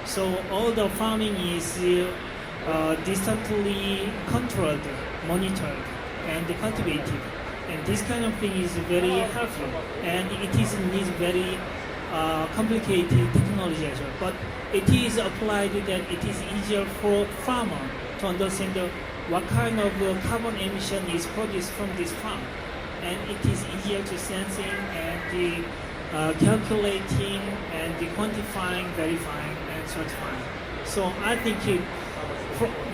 So all the farming is distantly controlled, monitored, and cultivated. And this kind of thing is very helpful, and it needs very complicated technology as well. But it is applied that it is easier for farmer to understand what kind of carbon emission is produced from this farm, and it is easier to sensing and calculating and quantifying, verifying, and certifying. So I think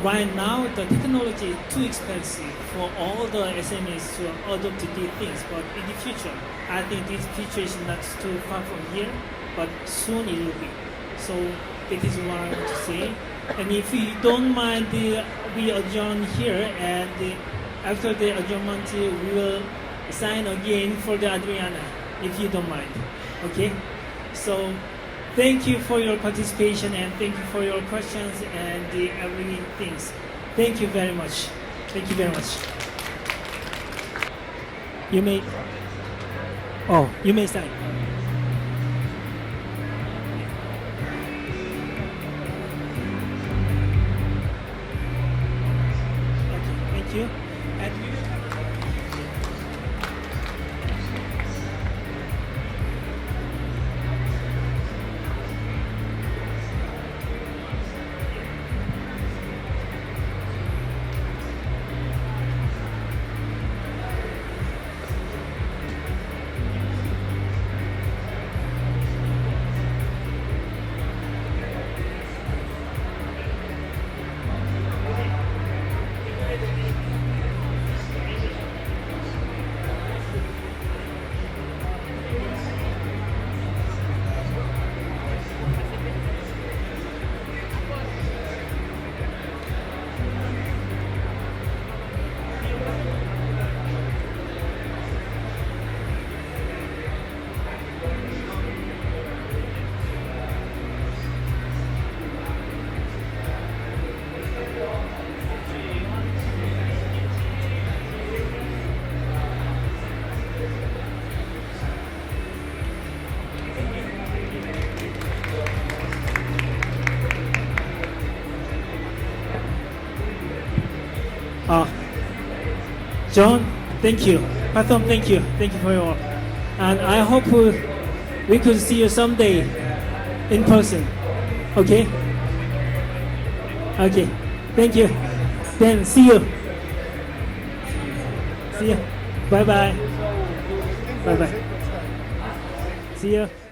right now the technology is too expensive for all the SMEs to adopt these things. But in the future, I think this future is not too far from here, but soon it will be. So it is what I want to say. And if you don't mind, we adjourn here, and after the adjournment, we will sign again for the Adriana, if you don't mind. Okay? So thank you for your participation, and thank you for your questions and everything. Thank you very much. Thank you very much. You may sign. John, thank you. Pathom, thank you. Thank you for your work. And I hope we could see you someday in person. Okay? Okay. Thank you. Then see you. See you. Bye-bye. Bye-bye. See you.